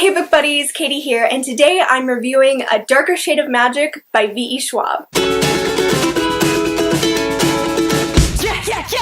Hey book buddies, Katie here, and today I'm reviewing A Darker Shade of Magic by V.E. Schwab.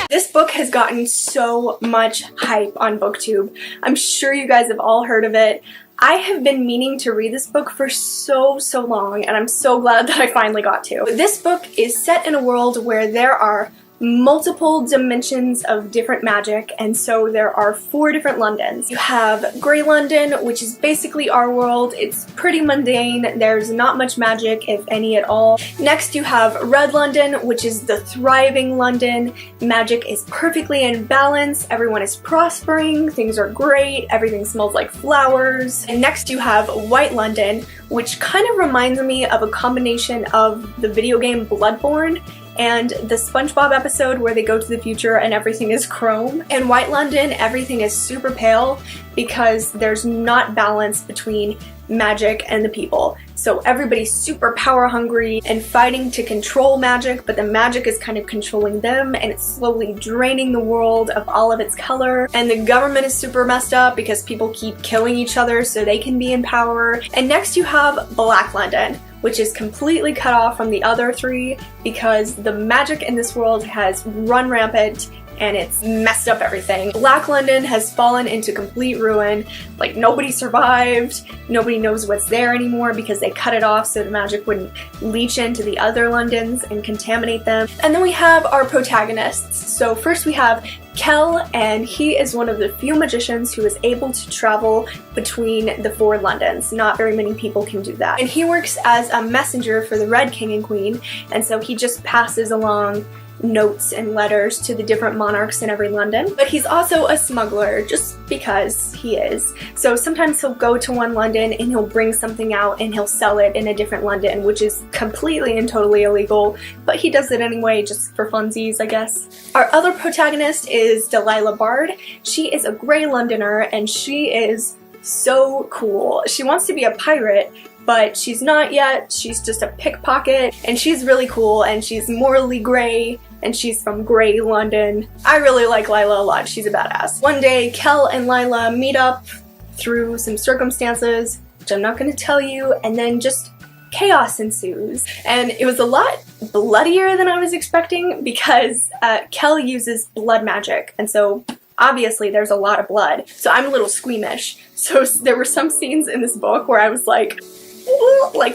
This book has gotten so much hype on BookTube. I'm sure you guys have all heard of it. I have been meaning to read this book for so long, and I'm so glad that I finally got to. This book is set in a world where there are multiple dimensions of different magic, and so there are 4 different Londons. You have Grey London, which is basically our world. It's pretty mundane. There's not much magic, if any at all. Next you have Red London, which is the thriving London. Magic is perfectly in balance. Everyone is prospering. Things are great. Everything smells like flowers. And next you have White London, which kind of reminds me of a combination of the video game Bloodborne and the SpongeBob episode where they go to the future and everything is chrome. In White London, everything is super pale because there's not balance between magic and the people. So everybody's super power hungry and fighting to control magic, but the magic is kind of controlling them and it's slowly draining the world of all of its color. And the government is super messed up because people keep killing each other so they can be in power. And next you have Black London, which is completely cut off from the other 3 because the magic in this world has run rampant and it's messed up everything. Black London has fallen into complete ruin. Like, nobody survived, nobody knows what's there anymore because they cut it off so the magic wouldn't leach into the other Londons and contaminate them. And then we have our protagonists. So first we have Kel, and he is one of the few magicians who is able to travel between the 4 Londons. Not very many people can do that. And he works as a messenger for the Red King and Queen, and so he just passes along notes and letters to the different monarchs in every London. But he's also a smuggler, just because he is. So sometimes he'll go to one London and he'll bring something out and he'll sell it in a different London, which is completely and totally illegal, but he does it anyway just for funsies, I guess. Our other protagonist is Delilah Bard. She is a Grey Londoner and she is so cool. She wants to be a pirate, but she's not yet. She's just a pickpocket, and she's really cool, and she's morally grey, and she's from Grey London. I really like Lila a lot. She's a badass. One day, Kel and Lila meet up through some circumstances, which I'm not going to tell you, and then just chaos ensues. And it was a lot bloodier than I was expecting because Kel uses blood magic, and so obviously there's a lot of blood. So I'm a little squeamish. So there were some scenes in this book where I was like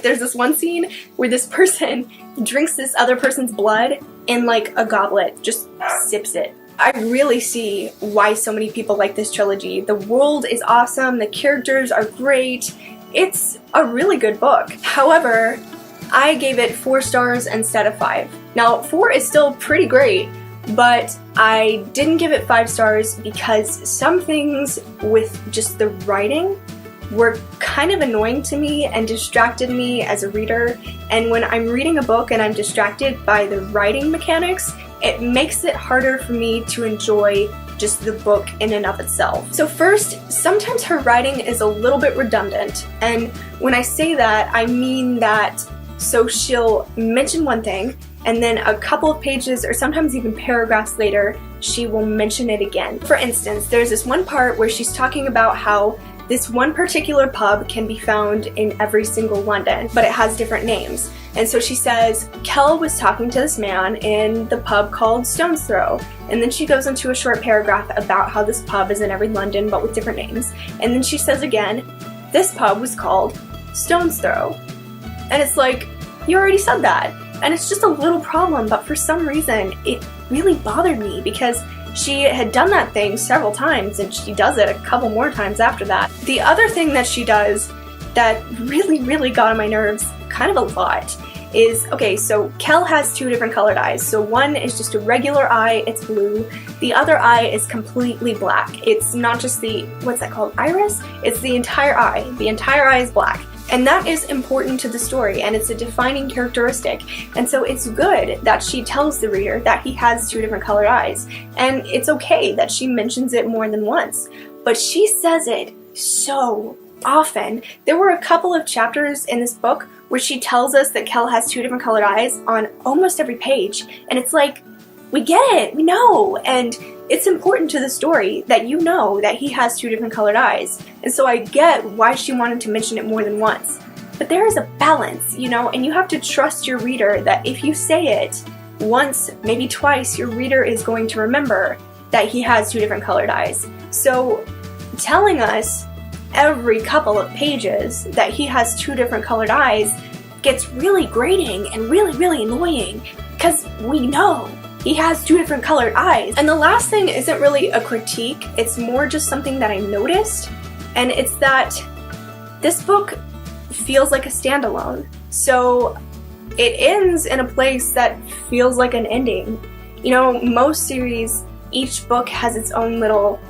there's this one scene where this person drinks this other person's blood in like a goblet, just sips it. I really see why so many people like this trilogy. The world is awesome, the characters are great, it's a really good book. However, I gave it 4 stars instead of 5. Now 4 is still pretty great, but I didn't give it 5 stars because some things with just the writing were kind of annoying to me and distracted me as a reader, and when I'm reading a book and I'm distracted by the writing mechanics, it makes it harder for me to enjoy just the book in and of itself. So first, sometimes her writing is a little bit redundant, and when I say that, I mean that so she'll mention one thing and then a couple of pages or sometimes even paragraphs later, she will mention it again. For instance, there's this one part where she's talking about how this one particular pub can be found in every single London, but it has different names. And so she says, Kel was talking to this man in the pub called Stone's Throw. And then she goes into a short paragraph about how this pub is in every London, but with different names. And then she says again, this pub was called Stone's Throw. And it's like, you already said that. And it's just a little problem, but for some reason, it really bothered me because she had done that thing several times and she does it a couple more times after that. The other thing that she does that really got on my nerves kind of a lot is, okay, so Kel has 2 different colored eyes. So one is just a regular eye, it's blue. The other eye is completely black. It's not just the, what's that called, iris? It's the entire eye. The entire eye is black. And that is important to the story, and it's a defining characteristic. And so it's good that she tells the reader that he has 2 different colored eyes. And it's okay that she mentions it more than once. But she says it so often. There were a couple of chapters in this book where she tells us that Kel has 2 different colored eyes on almost every page. And it's like, we get it, we know. And it's important to the story that you know that he has two different colored eyes. And so I get why she wanted to mention it more than once. But there is a balance, you know, and you have to trust your reader that if you say it once, maybe twice, your reader is going to remember that he has two different colored eyes. So telling us every couple of pages that he has two different colored eyes gets really grating and really annoying because we know he has two different colored eyes. And the last thing isn't really a critique, it's more just something that I noticed, and it's that this book feels like a standalone. So it ends in a place that feels like an ending. You know, most series, each book has its own little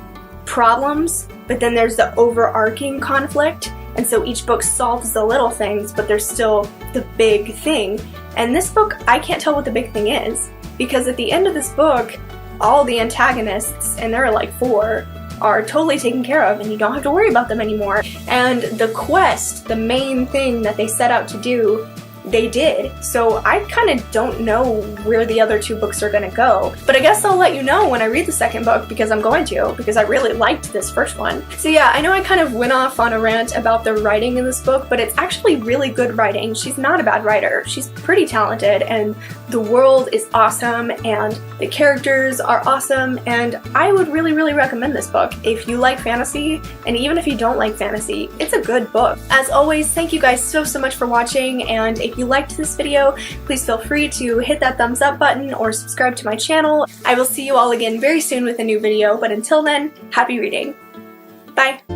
problems, but then there's the overarching conflict, and so each book solves the little things, but there's still the big thing. And this book, I can't tell what the big thing is, because at the end of this book, all the antagonists, and there are like 4, are totally taken care of, and you don't have to worry about them anymore. And the quest, the main thing that they set out to do, they did. So I kind of don't know where the other 2 books are going to go. But I guess I'll let you know when I read the second book, because I'm going to, because I really liked this first one. So yeah, I know I kind of went off on a rant about the writing in this book, but it's actually really good writing. She's not a bad writer. She's pretty talented, and the world is awesome, and the characters are awesome, and I would really recommend this book if you like fantasy, and even if you don't like fantasy, it's a good book. As always, thank you guys so much for watching, and if you liked this video, please feel free to hit that thumbs up button or subscribe to my channel. I will see you all again very soon with a new video, but until then, happy reading. Bye!